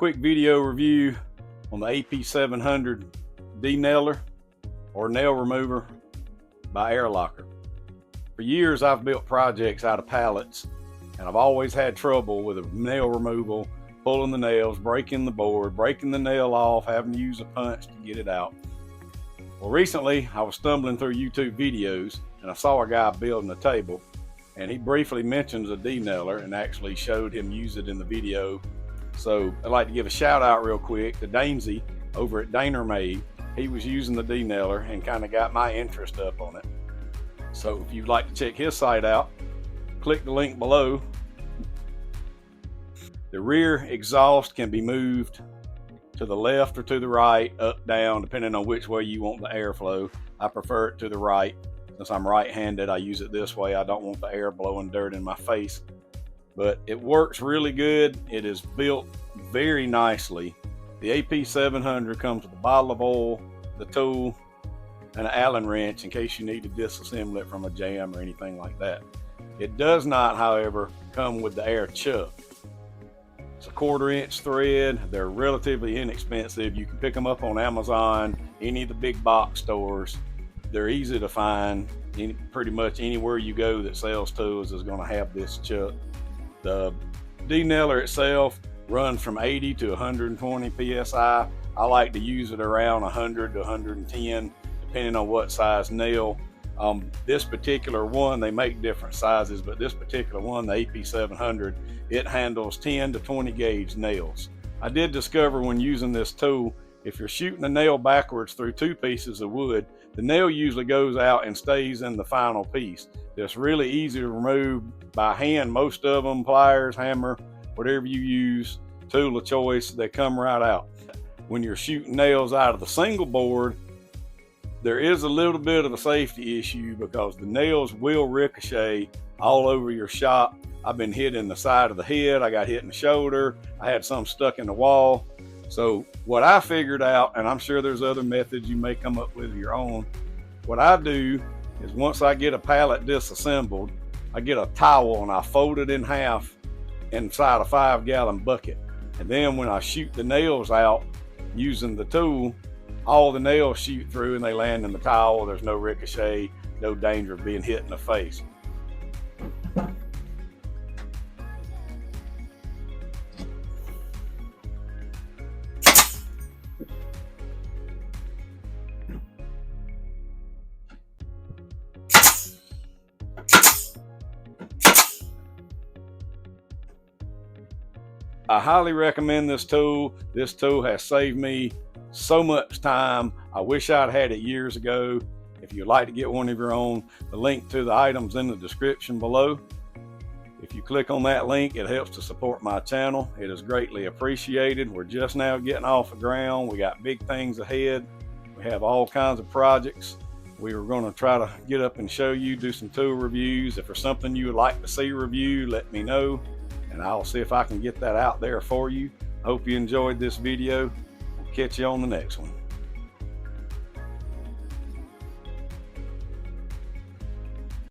quick video review on the AP700 D-nailer or nail remover by Airlocker. For years I've built projects out of pallets, and I've always had trouble with a nail removal, pulling the nails, breaking the board, breaking the nail off, having to use a punch to get it out. Well, recently I was stumbling through YouTube videos and I saw a guy building a table, and he briefly mentions a D-nailer and actually showed him use it in the video. So I'd like to give a shout out real quick to Dainsy over at Dainer Made. He was using the D-nailer and kind of got my interest up on it. So if you'd like to check his site out, click the link below. The rear exhaust can be moved to the left or to the right, up, down, depending on which way you want the airflow. I prefer it to the right. Since I'm right-handed, I use it this way. I don't want the air blowing dirt in my face. But it works really good. It is built very nicely. The AP700 comes with a bottle of oil, the tool, and an Allen wrench in case you need to disassemble it from a jam or anything like that. It does not, however, come with the air chuck. It's a 1/4 inch thread. They're relatively inexpensive. You can pick them up on Amazon, any of the big box stores. They're easy to find. Pretty much anywhere you go that sells tools is going to have this chuck. The D-nailer itself runs from 80 to 120 psi. I like to use it around 100 to 110, depending on what size nail. This particular one, they make different sizes, but this particular one, the AP700, it handles 10 to 20 gauge nails. I did discover when using this tool, if you're shooting a nail backwards through 2 pieces of wood, the nail usually goes out and stays in the final piece. It's really easy to remove by hand. Most of them, pliers, hammer, whatever you use, tool of choice, they come right out. When you're shooting nails out of the single board, there is a little bit of a safety issue because the nails will ricochet all over your shop. I've been hit in the side of the head, I got hit in the shoulder, I had some stuck in the wall. So what I figured out, and I'm sure there's other methods you may come up with your own, what I do is once I get a pallet disassembled, I get a towel and I fold it in half inside a 5-gallon bucket. And then when I shoot the nails out using the tool, all the nails shoot through and they land in the towel. There's no ricochet, no danger of being hit in the face. I highly recommend this tool. This tool has saved me so much time. I wish I'd had it years ago. If you'd like to get one of your own, the link to the items in the description below. If you click on that link, it helps to support my channel. It is greatly appreciated. We're just now getting off the ground. We got big things ahead. We have all kinds of projects. We were going to try to get up and show you, do some tool reviews. If there's something you would like to see reviewed, let me know, and I'll see if I can get that out there for you. Hope you enjoyed this video. We'll catch you on the next one.